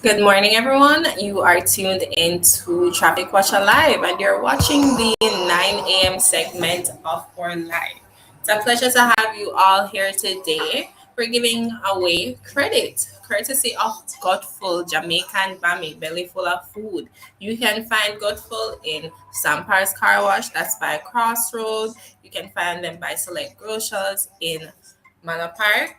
Good morning, everyone. You are tuned into Traffic Watcha Live, and you're watching the 9 a.m. segment of our live. It's a pleasure to have you all here today. We're giving away credit courtesy of Godful Jamaican Bami, belly full of food. You can find Godful in Sampar's Car Wash, that's by Crossroad. You can find them by Select Grocers in Manor Park.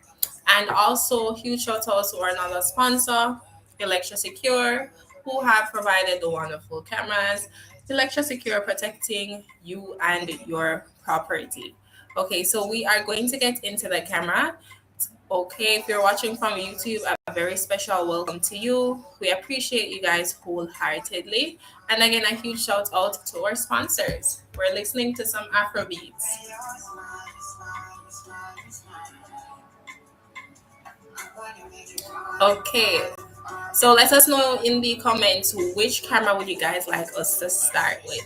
And also, huge shout out to our another sponsor, Electra Secure, who have provided the wonderful cameras. Electra Secure protecting you and your property. Okay, so we are going to get into the camera. Okay, if you're watching from YouTube, a very special welcome to you. We appreciate you guys wholeheartedly. And again, a huge shout out to our sponsors. We're listening to some Afrobeats. Okay, so let us know in the comments which camera would you guys like us to start with.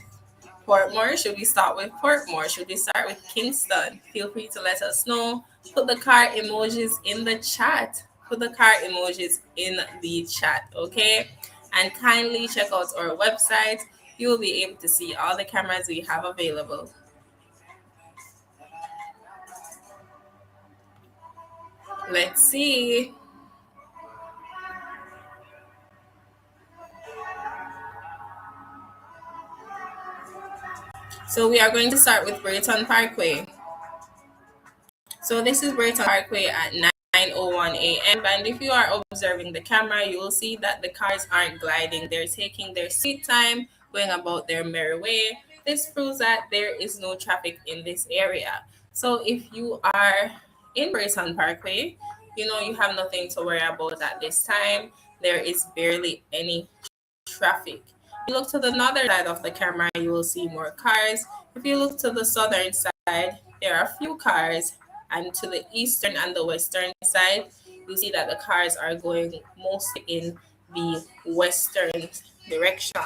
Portmore? Should we start with Portmore? Should we start with Kingston? Feel free to let us know. Put the car emojis in the chat. Put the car emojis in the chat, okay? And kindly check out our website. You will be able to see all the cameras we have available. Let's see. So we are going to start with Brayton Parkway. So this is Brayton Parkway at 9:01 a.m. And if you are observing the camera, you will see that the cars aren't gliding. They're taking their sweet time, going about their merry way. This proves that there is no traffic in this area. So if you are in Brayton Parkway, you have nothing to worry about at this time. There is barely any traffic. If you look to the northern side of the camera, you will see more cars. If you look to the southern side, there are few cars, and to the eastern and the western side, you see that the cars are going mostly in the western direction.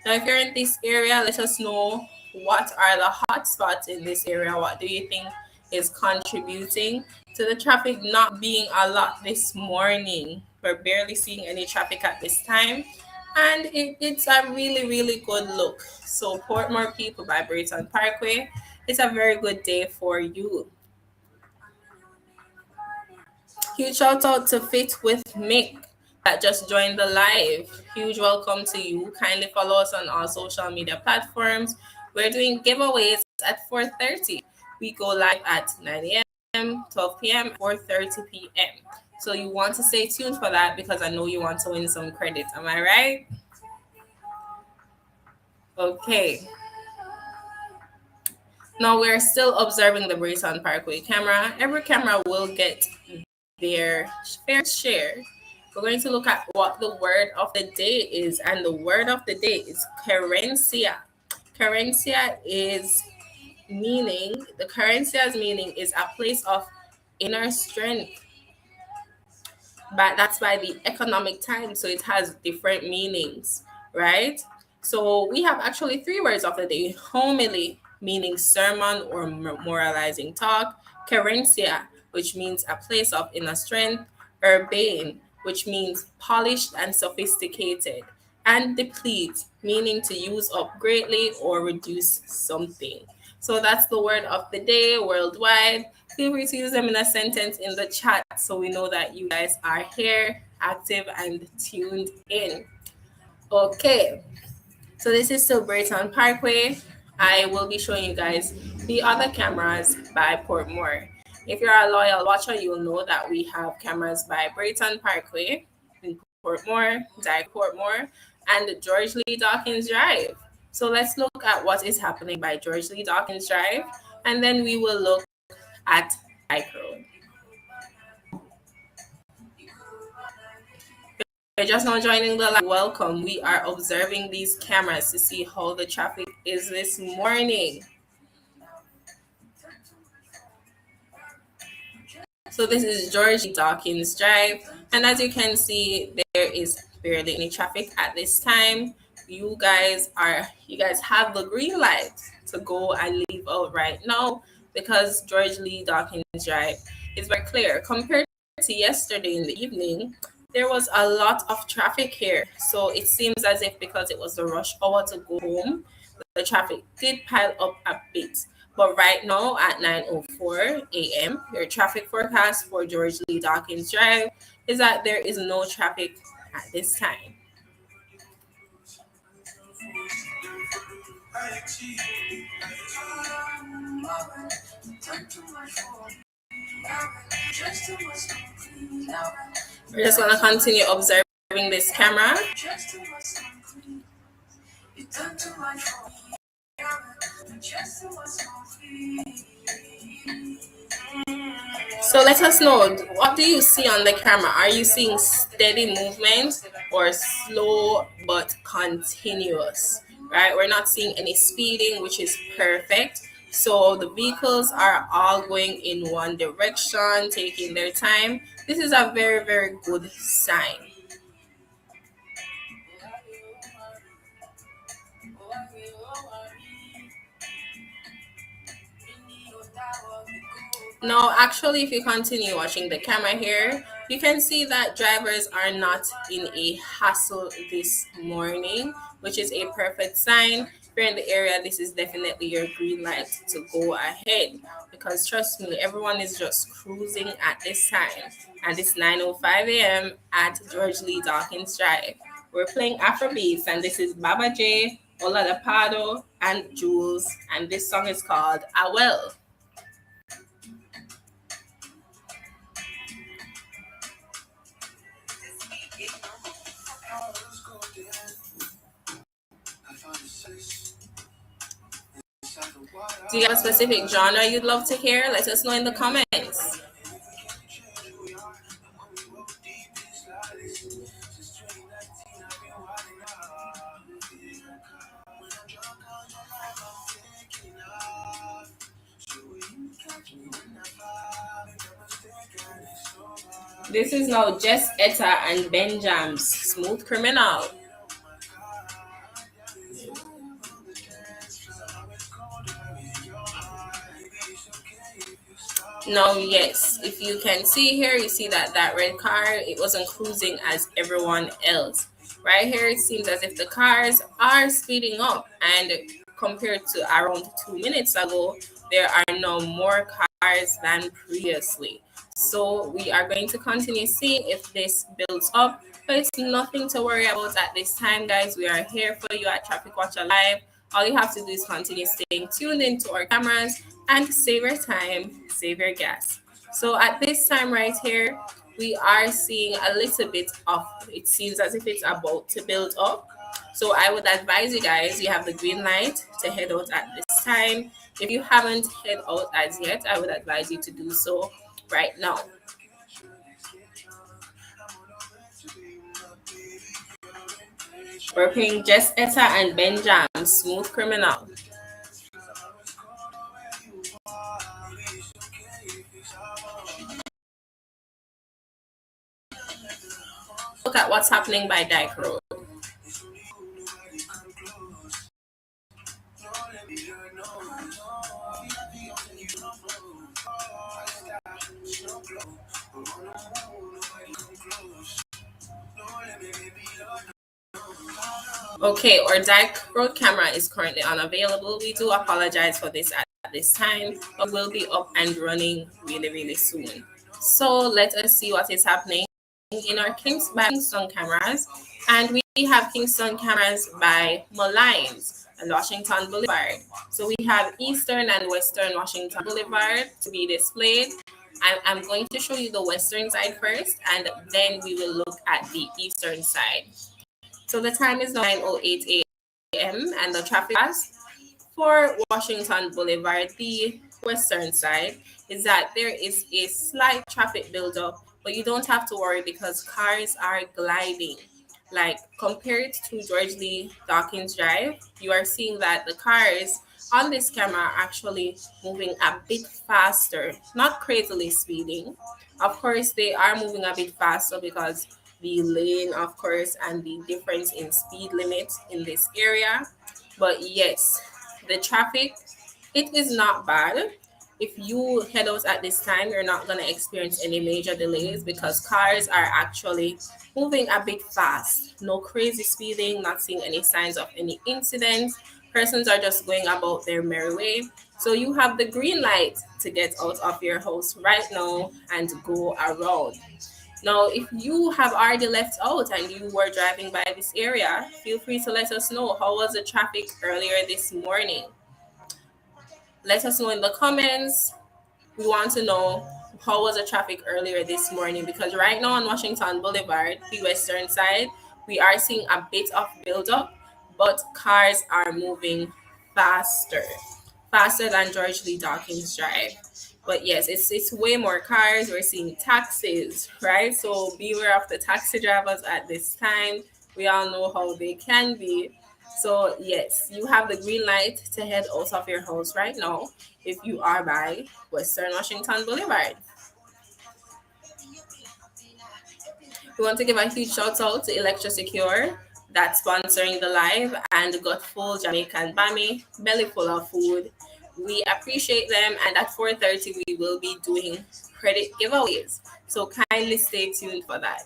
Now, if you're in this area, let us know what are the hot spots in this area. What do you think is contributing to the traffic not being a lot this morning? We're barely seeing any traffic at this time, and it's a really, really good look. So, Portmore people by Brayton Parkway, it's a very good day for you. Huge shout out to Fit with Mick that just joined the live. Huge welcome to you. Kindly follow us on our social media platforms. We're doing giveaways at 4:30. We go live at 9 a.m., 12 p.m., 4:30 p.m. So you want to stay tuned for that because I know you want to win some credit. Am I right? Okay. Now we're still observing the Brayton Parkway camera. Every camera will get their fair share. We're going to look at what the word of the day is, and the word of the day is carencia. Carencia is the carencia's meaning is a place of inner strength, but that's by the economic time, so it has different meanings, right? So we have actually three words of the day: homily, meaning sermon or moralizing talk; carencia, which means a place of inner strength; urbane, which means polished and sophisticated; and deplete, meaning to use up greatly or reduce something. So that's the word of the day worldwide. Feel free to use them in a sentence in the chat so we know that you guys are here, active, and tuned in. Okay, so this is still Brayton Parkway. I will be showing you guys the other cameras by Portmore. If you're a loyal watcher, you will know that we have cameras by Brayton Parkway in Portmore, Dyke Portmore, and George Lee Dawkins Drive. So let's look at what is happening by George Lee Dawkins Drive, and then we will look at Dyke Road. You're just now joining the live. Welcome. We are observing these cameras to see how the traffic is this morning. So this is George Dawkins Drive, and as you can see, there is barely any traffic at this time. You guys have the green light to go and leave out right now because George Lee Dawkins Drive is very clear compared to yesterday in the evening. there was a lot of traffic here. So it seems as if because it was the rush hour to go home, the traffic did pile up a bit. But right now at 9:04 a.m., your traffic forecast for George Lee Dawkins Drive is that there is no traffic at this time. We're just gonna continue observing this camera. So let us know, what do you see on the camera? Are you seeing steady movement or slow but continuous? Right? We're not seeing any speeding, which is perfect. So the vehicles are all going in one direction, taking their time. This is a very, very good sign. Now, actually, if you continue watching the camera here, you can see that drivers are not in a hassle this morning, which is a perfect sign. If you're in the area, this is definitely your green light to go ahead, because trust me, everyone is just cruising at this time. And it's 9:05 a.m. at George Lee Dawkins Drive. We're playing Afrobeats, and this is Baba J, Oladapado, and Jules, and this song is called Awel. Do you have a specific genre you'd love to hear? Let us know in the comments. This is now Jess Etta and Benjam's Smooth Criminal. Now, yes, if you can see here, you see that that red car, it wasn't cruising as everyone else. Right here, it seems as if the cars are speeding up, and compared to around 2 minutes ago, there are now more cars than previously. So we are going to continue seeing if this builds up, but it's nothing to worry about at this time, guys. We are here for you at Traffic Watcher Live. All you have to do is continue staying tuned into our cameras and save your time, save your gas. So at this time right here, we are seeing a little bit of, it seems as if it's about to build up. So I would advise you guys, you have the green light to head out at this time. If you haven't head out as yet, I would advise you to do so right now. We're playing Jess Etta and Benjam, Smooth Criminal. Look at what's happening by Dyke Road. Okay, our Dyke Road camera is currently unavailable. We do apologize for this at this time, but we'll be up and running really, really soon. So let us see what is happening in our Kingston cameras. And we have Kingston cameras by Malines and Washington Boulevard. So we have Eastern and Western Washington Boulevard to be displayed. I'm going to show you the western side first, and then we will look at the eastern side. So the time is 9:08 a.m. and the traffic pass for Washington Boulevard, the western side, is that there is a slight traffic buildup, but you don't have to worry because cars are gliding. Like compared to George Lee Dawkins Drive, you are seeing that the cars on this camera are actually moving a bit faster, not crazily speeding. Of course, they are moving a bit faster because the lane, of course, and the difference in speed limit in this area. But yes, the traffic, it is not bad. If you head out at this time, you're not going to experience any major delays because cars are actually moving a bit fast. No crazy speeding, not seeing any signs of any incidents. Persons are just going about their merry way. So you have the green light to get out of your house right now and go around. Now, if you have already left out and you were driving by this area, feel free to let us know how was the traffic earlier this morning. Let us know in the comments. We want to know how was the traffic earlier this morning, because right now on Washington Boulevard, the western side, we are seeing a bit of buildup, but cars are moving faster, faster than George Lee Dawkins Drive. But yes, it's way more cars. We're seeing taxis, right? So beware of the taxi drivers at this time. We all know how they can be. So yes, you have the green light to head out of your house right now if you are by Western Washington Boulevard. We want to give a huge shout out to Electra Secure that's sponsoring the live, and got full Jamaican Bammy, belly full of food. We appreciate them, and at 4:30 we will be doing credit giveaways. So kindly stay tuned for that.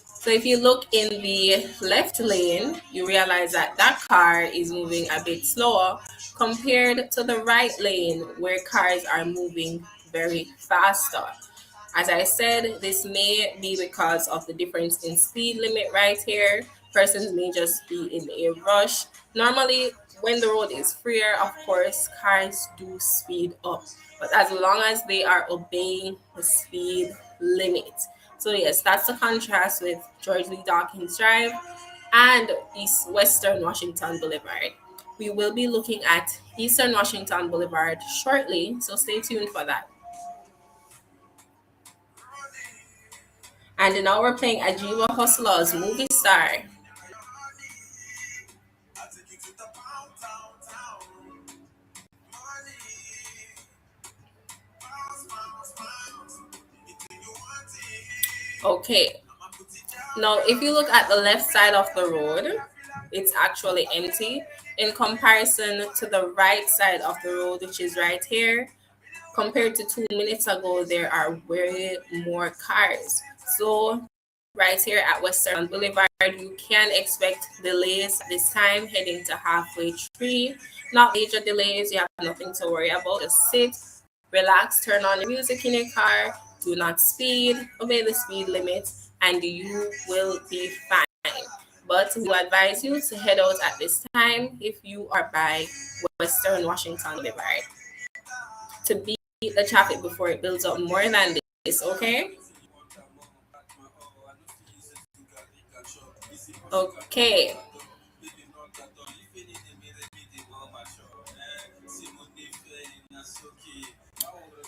So if you look in the left lane, you realize that that car is moving a bit slower compared to the right lane where cars are moving very faster. As I said, this may be because of the difference in speed limit right here. Persons may just be in a rush. Normally, when the road is freer, of course, cars do speed up, but as long as they are obeying the speed limit. So yes, that's the contrast with George Lee Dawkins Drive and East Western Washington Boulevard. We will be looking at Eastern Washington Boulevard shortly, so stay tuned for that. And now we're playing Ajiba Hustler's Movie Star. Okay, now if you look at the left side of the road, it's actually empty in comparison to the right side of the road, which is right here. Compared to 2 minutes ago, there are way more cars. So right here at Western Boulevard, you can expect delays this time heading to halfway tree. Not major delays, you have nothing to worry about. Just sit, relax, turn on the music in your car, do not speed, obey the speed limit, and you will be fine. But we advise you to head out at this time if you are by Western Washington Boulevard to beat the traffic before it builds up more than this, okay? Okay.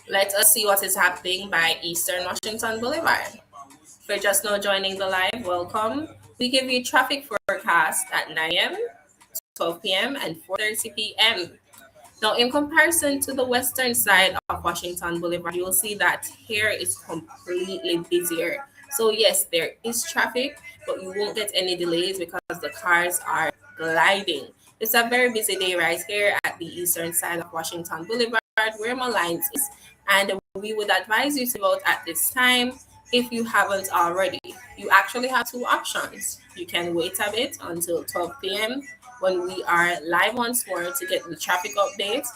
Let us see what is happening by Eastern Washington Boulevard. If you're just now joining the live, welcome. We give you traffic forecast at 9 a.m., 12 p.m., and 4:30 p.m. Now, in comparison to the western side of Washington Boulevard, you'll see that here is completely busier. So, yes, there is traffic, but you won't get any delays because the cars are gliding. It's a very busy day right here at the eastern side of Washington Boulevard where my lines is. And we would advise you to vote at this time if you haven't already. You actually have two options. You can wait a bit until 12 p.m. when we are live once more to get the traffic updates.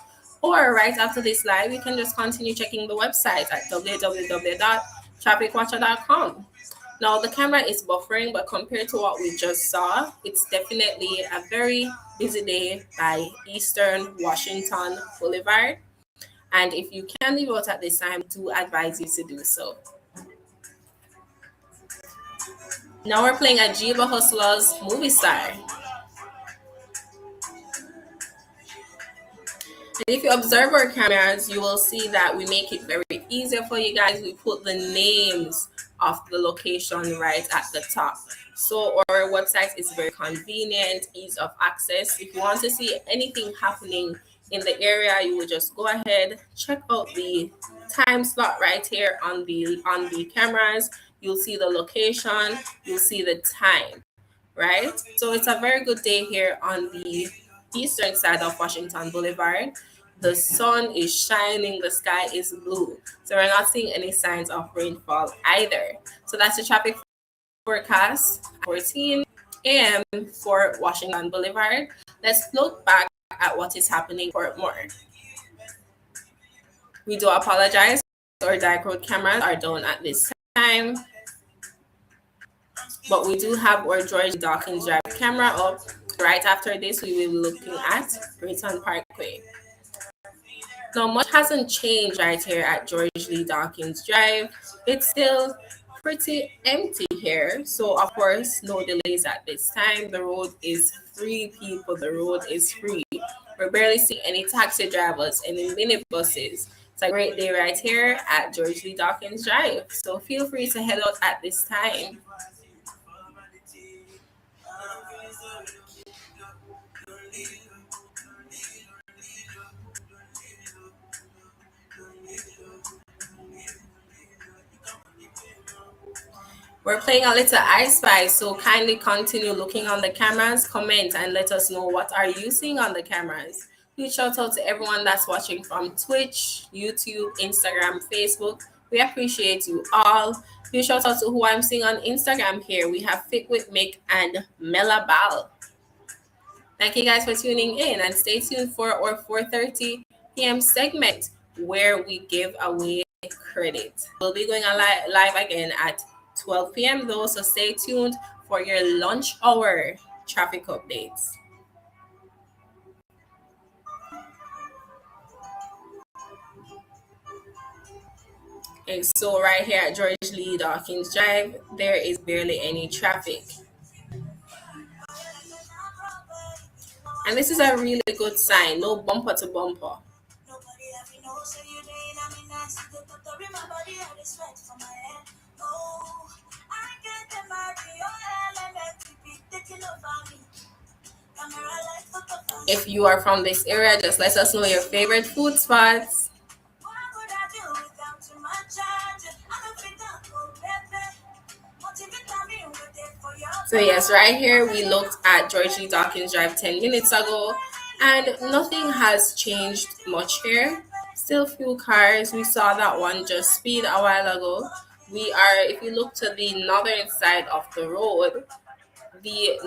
Or right after this live, you can just continue checking the website at www.trafficwatcher.com. Now the camera is buffering, but compared to what we just saw, it's definitely a very busy day by Eastern Washington Boulevard. And if you can leave out at this time, do advise you to do so. Now we're playing Ajiba Hustler's Movie Star. And if you observe our cameras, you will see that we make it very easier for you guys. We put the names of the location right at the top. So our website is very convenient, ease of access. If you want to see anything happening in the area, you will just go ahead, check out the time slot right here on the cameras. You'll see the location, you'll see the time, right? So it's a very good day here on the eastern side of Washington Boulevard. the sun is shining, the sky is blue. So we're not seeing any signs of rainfall either. So that's the traffic forecast 14 a.m. for Washington Boulevard. Let's look back at what is happening for more. We do apologize. Our direct road cameras are down at this time, but we do have our George Dawkins Drive camera up. Right after this, we will be looking at Brayton Parkway. Now, much hasn't changed right here at George Lee Dawkins Drive. It's still pretty empty here. So, of course, no delays at this time. The road is free, people. The road is free. We're barely seeing any taxi drivers, any minibuses. It's a great day right here at George Lee Dawkins Drive. So, feel free to head out at this time. We're playing a little I Spy, so kindly continue looking on the cameras, comment, and let us know what are you seeing on the cameras. Huge shout out to everyone that's watching from Twitch, YouTube, Instagram, Facebook. We appreciate you all. Huge shout out to who I'm seeing on Instagram here. We have Fit with Mick and Mela Bal. Thank you guys for tuning in, and stay tuned for our 4:30 p.m. segment where we give away credit. We'll be going on live again at 12 p.m. though, so stay tuned for your lunch hour traffic updates. And so right here at George Lee Dawkins Drive, there is barely any traffic. And this is a really good sign, no bumper to bumper. If you are from this area, just let us know your favorite food spots. So yes, right here we looked at George Lee Dawkins Drive 10 minutes ago, and nothing has changed much here. Still few cars. We saw that one just speed a while ago. We are, if you look to the northern side of the road, the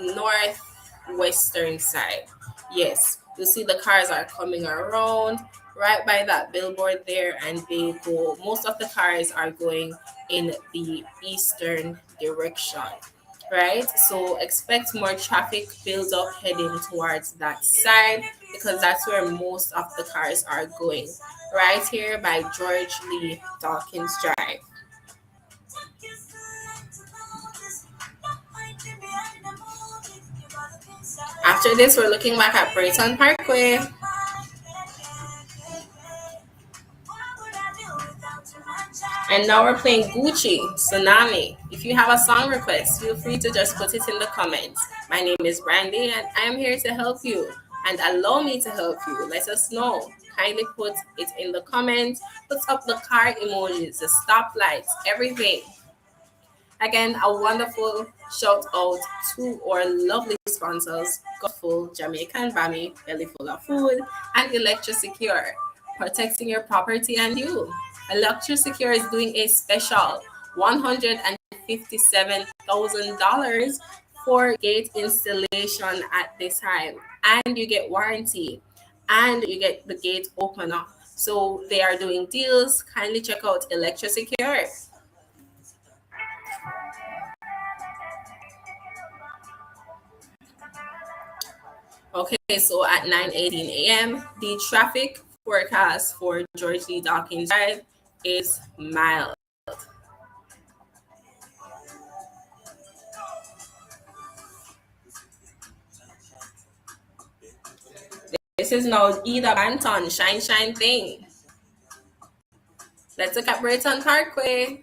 northwestern side, yes, you see the cars are coming around right by that billboard there, and they go, most of the cars are going in the eastern direction, right? So expect more traffic build up heading towards that side, because that's where most of the cars are going, right here by George Lee Dawkins Drive. After this, we're looking back at Brayton Parkway. And now we're playing Gucci, Tsunami. If you have a song request, feel free to just put it in the comments. My name is Brandy, and I am here to help you. And allow me to help you. Let us know. Kindly put it in the comments. Put up the car emojis, the stoplights, everything. Again, a wonderful shout out to our lovely sponsors, Gutful, Jamaican Bami, Belly Full of Food, and Electrosecure, protecting your property and you. Electrosecure is doing a special $157,000 for gate installation at this time, and you get warranty, and you get the gate opener. So they are doing deals. Kindly check out Electrosecure. Okay, so at 9:18 a.m., the traffic forecast for George Lee Dawkins Drive is mild. This is now Ida Banton, Shine Shine Thing. Let's look at Brayton Parkway.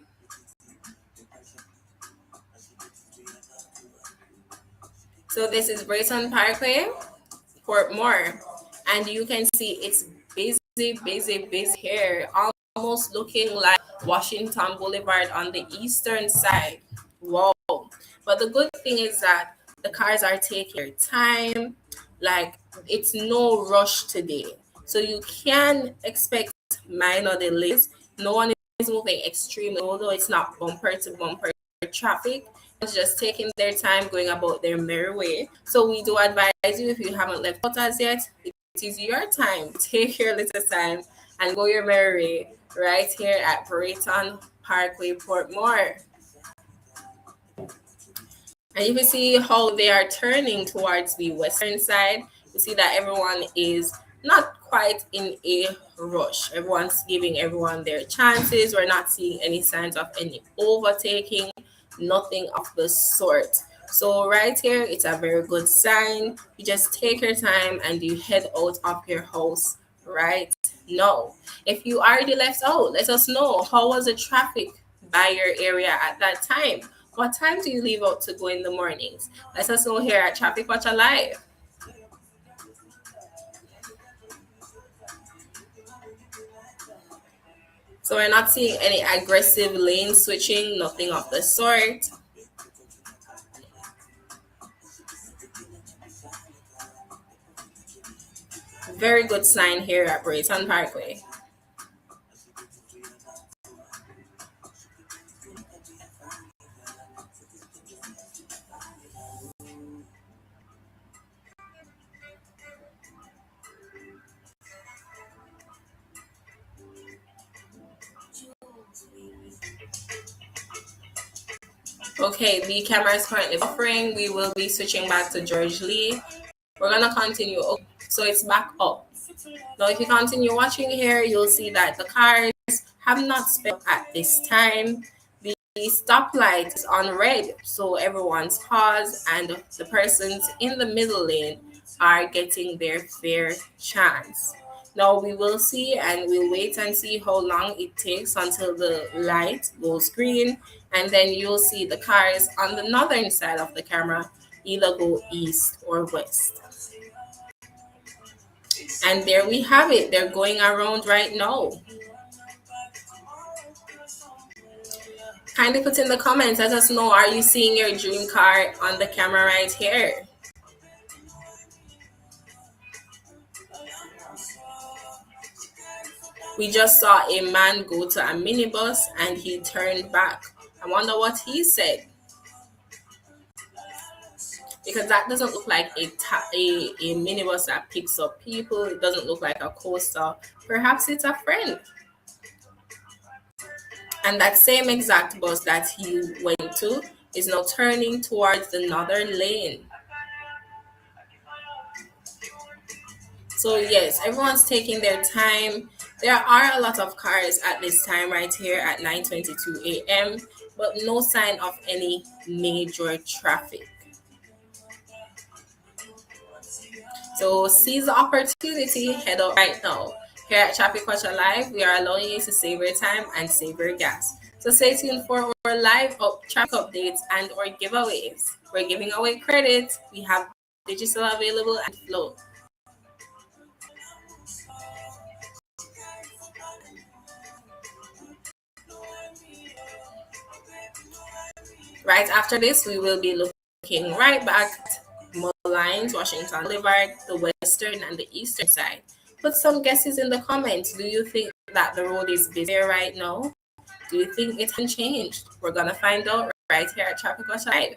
So this is Brayton Parkway, Portmore, and you can see it's busy here, almost looking like Washington Boulevard on the eastern side. Wow. But the good thing is that the cars are taking their time. Like, it's no rush today. So you can expect minor delays. No one is moving extremely, although it's not bumper to bumper traffic. It's just taking their time going about their merry way. So we do advise you, if you haven't left quarters yet, it is your time. Take your little time and go your merry way right here at Brayton Parkway, Portmore. And you can see how they are turning towards the western side. You see that everyone is not quite in a rush. Everyone's giving everyone their chances. We're not seeing any signs of any overtaking, nothing of the sort. So right here, it's a very good sign. You just take your time and you head out of your house right now. If you already left out, let us know. How was the traffic by your area at that time? What time do you leave out to go in the mornings? Let us know here at Traffic Watcha Live. So we're not seeing any aggressive lane switching, nothing of the sort. Very good sign here at Brayton Parkway. Okay, the camera is currently buffering. We will be switching back to George Lee. We're gonna continue. So it's back up. Now, if you continue watching here, you'll see that the cars have not sped up at this time. The stoplight is on red, so everyone's paused, and the persons in the middle lane are getting their fair chance. Now we will see and we'll wait and see how long it takes until the light goes green, and then you'll see the cars on the northern side of the camera either go east or west. And there we have it. They're going around right now. Kindly put in the comments, let us know, are you seeing your dream car on the camera right here? We just saw a man go to a minibus and he turned back. I wonder what he said. Because that doesn't look like a minibus that picks up people. It doesn't look like a coaster. Perhaps it's a friend. And that same exact bus that he went to is now turning towards the northern lane. So yes, everyone's taking their time. There are a lot of cars at this time right here at 9:22 a.m., but no sign of any major traffic. So seize the opportunity, head out right now. Here at Traffic Watcher Live, we are allowing you to save your time and save your gas. So stay tuned for our live traffic updates and or giveaways. We're giving away credit. We have digital available and flow. Right after this, we will be looking right back at Lines, Washington Boulevard, the western and the eastern side. Put some guesses in the comments. Do you think that the road is busier right now? Do you think it can change? We're gonna find out right here at Traffic Watch Live.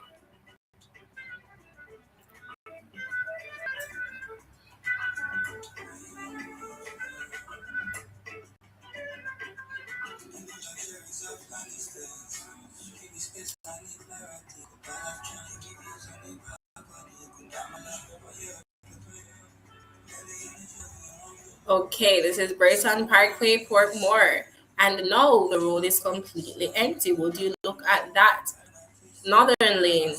Okay, this is Brayton Parkway, Portmore. And now the road is completely empty. Would you look at that? Northern lane,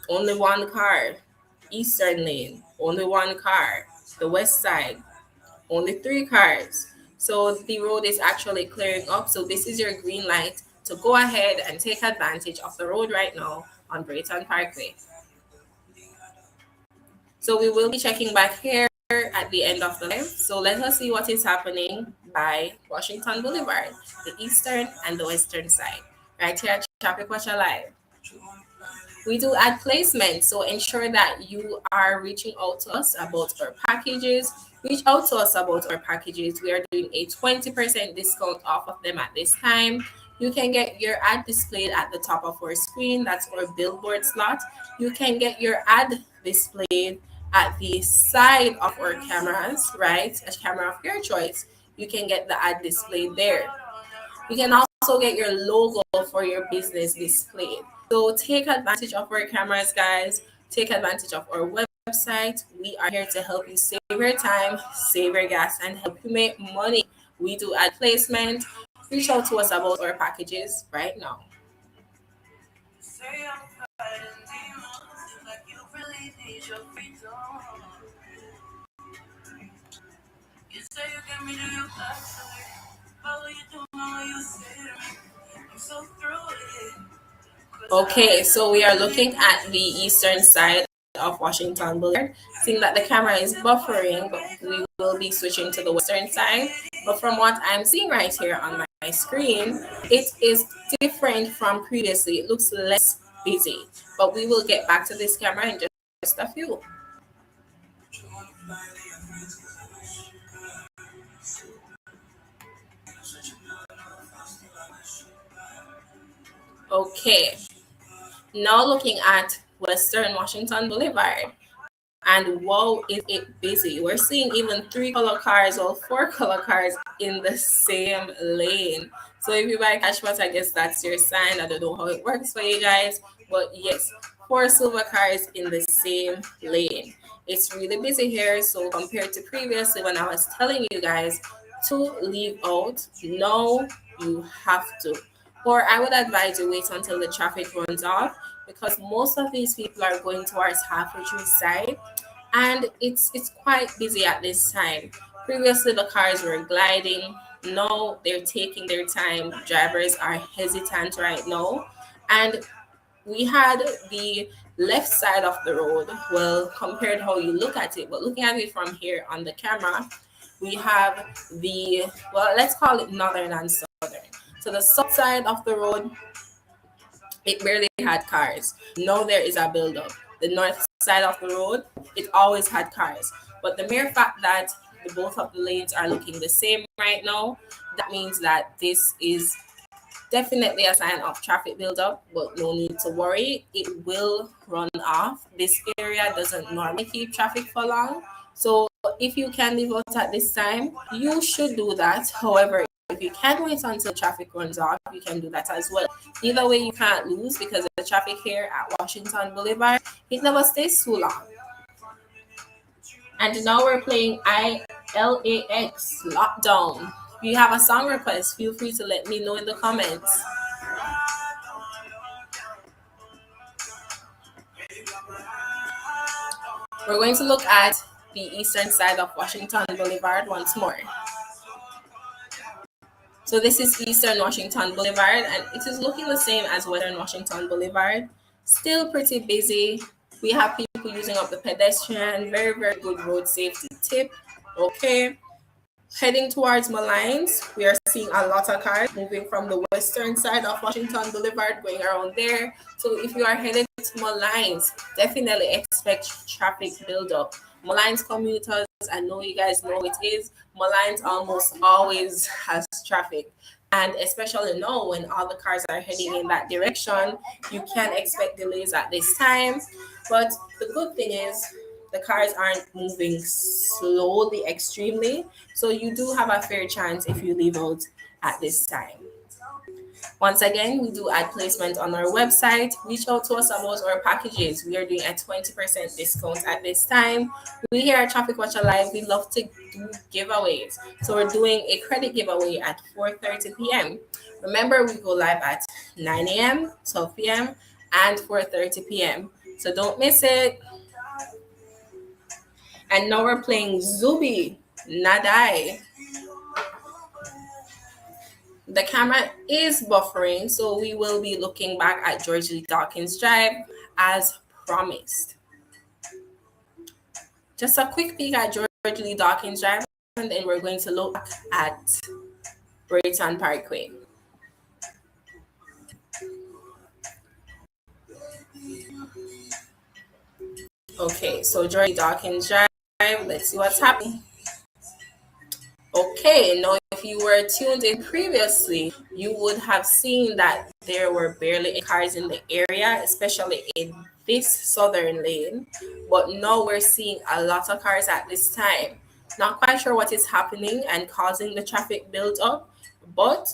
only one car. Eastern lane, only one car. The west side, only three cars. So the road is actually clearing up. So this is your green light to go ahead and take advantage of the road right now on Brayton Parkway. So we will be checking back here at the end of the live. So let us see what is happening by Washington Boulevard, the eastern and the western side, right here at Traffic Watcher Live. We do ad placement, so ensure that you are reaching out to us about our packages. Reach out to us about our packages. We are doing a 20% discount off of them at this time. You can get your ad displayed at the top of our screen. That's our billboard slot. You can get your ad displayed at the side of our cameras, right? A camera of your choice. You can get the ad displayed there. You can also get your logo for your business displayed. So take advantage of our cameras, guys. Take advantage of our website. We are here to help you save your time, save your gas, and help you make money. We do ad placement. Reach out to us about our packages right now. Okay, so we are looking at the eastern side of Washington Boulevard. Seeing that the camera is buffering, but we will be switching to the western side. But from what I'm seeing right here on my screen, it is different from previously. It looks less busy, but we will get back to this camera in just a few. Okay, now looking at Western Washington Boulevard. And wow, is it busy. We're seeing even three color cars or four color cars in the same lane. So if you buy cashback, I guess that's your sign. I don't know how it works for you guys, but yes, four silver cars in the same lane. It's really busy here. So compared to previously when I was telling you guys to leave out, no, you have to. Or I would advise you wait until the traffic runs off, because most of these people are going towards halfway through side, and it's quite busy at this time. Previously the cars were gliding. Now they're taking their time. Drivers are hesitant right now. And we had the left side of the road, well, compared how you look at it, but looking at it from here on the camera, we have the, well, let's call it northern and southern. So the south side of the road, it barely had cars. Now there is a buildup. The north side of the road, it always had cars. But the mere fact that the both of the lanes are looking the same right now, that means that this is definitely a sign of traffic buildup, but no need to worry. It will run off. This area doesn't normally keep traffic for long. So if you can leave out at this time, you should do that. However, if you can wait until traffic runs off, you can do that as well. Either way, you can't lose, because the traffic here at Washington Boulevard, it never stays too long. And now we're playing ILAX Lockdown. If you have a song request, feel free to let me know in the comments. We're going to look at the eastern side of Washington Boulevard once more. So this is Eastern Washington Boulevard, and it is looking the same as Western Washington Boulevard. Still pretty busy. We have people using up the pedestrian. Very, very good road safety tip. Okay. Heading towards Malines, we are seeing a lot of cars moving from the western side of Washington Boulevard, going around there. So if you are headed to Malines, definitely expect traffic buildup. Malines commuters, I know you guys know it is. Malines almost always has traffic. And especially now when all the cars are heading in that direction, you can expect delays at this time. But the good thing is the cars aren't moving slowly extremely. So you do have a fair chance if you leave out at this time. Once again, we do ad placement on our website. Reach out to us about our packages. We are doing a 20% discount at this time. We here at Traffic Watcha Live, we love to do giveaways. So we're doing a credit giveaway at 4:30 p.m. Remember, we go live at 9 a.m., 12 p.m., and 4:30 p.m. So don't miss it. And now we're playing Zubi Nadai. The camera is buffering, so we will be looking back at George Lee Dawkins Drive as promised. Just a quick peek at George Lee Dawkins Drive, and then we're going to look at Brayton Parkway. Okay, so during Dawkins Drive, let's see what's happening. Okay, now if you were tuned in previously, you would have seen that there were barely any cars in the area, especially in this southern lane. But now we're seeing a lot of cars at this time. Not quite sure what is happening and causing the traffic build up, but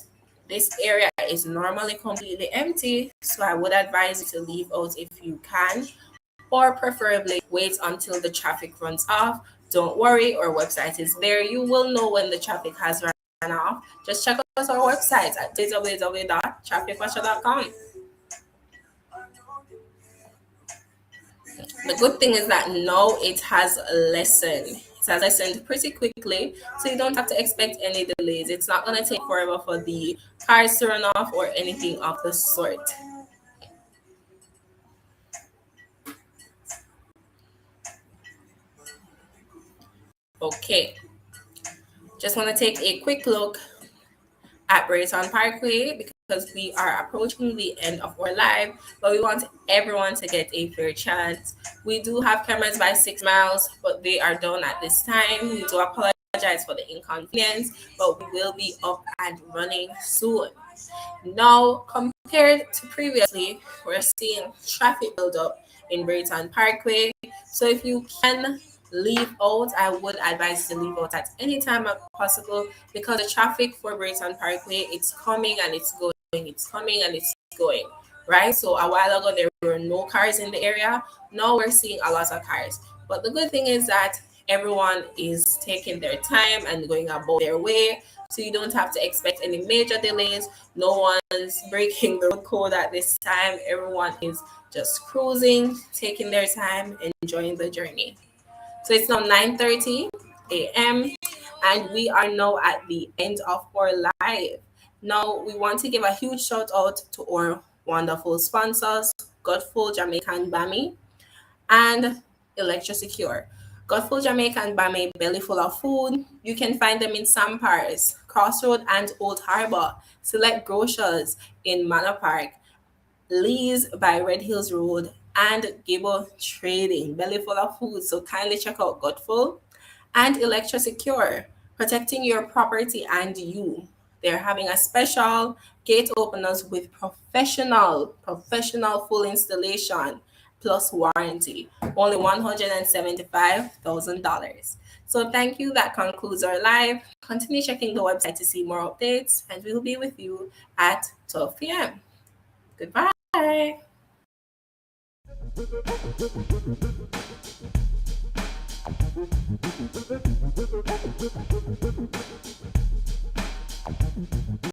this area is normally completely empty, so I would advise you to leave out if you can, or preferably wait until the traffic runs off. Don't worry, our website is there. You will know when the traffic has run off. Just check out our website at www.trafficwatcha.com. The good thing is that now it has lessened. It has lessened pretty quickly, so you don't have to expect any delays. It's not going to take forever for the cars to run off or anything of the sort. Okay, just want to take a quick look at Brayton Parkway because we are approaching the end of our live, but we want everyone to get a fair chance. We do have cameras by 6 miles, but they are down at this time. We do apologize for the inconvenience, but we will be up and running soon. Now, compared to previously, we're seeing traffic build up in Brayton Parkway. So if you can leave out, I would advise you to leave out at any time possible because the traffic for Brayton Parkway, it's coming and it's going, it's coming and it's going, right? So a while ago, there were no cars in the area. Now we're seeing a lot of cars. But the good thing is that everyone is taking their time and going about their way. So you don't have to expect any major delays. No one's breaking the road code at this time. Everyone is just cruising, taking their time, enjoying the journey. So it's now 9:30 a.m. and we are now at the end of our live. Now we want to give a huge shout out to our wonderful sponsors, Godful Jamaican Bami and Electrosecure. Godful Jamaican Bami, belly full of food. You can find them in Sampars, Crossroad and Old Harbor, select grocers in Manor Park, Lee's by Red Hills Road, and Gable Trading, belly full of food. So kindly check out Godful and Electrosecure, protecting your property and you. They're having a special gate openers with professional full installation plus warranty, only $175,000. So thank you. That concludes our live. Continue checking the website to see more updates, and we'll be with you at 12 p.m. Goodbye.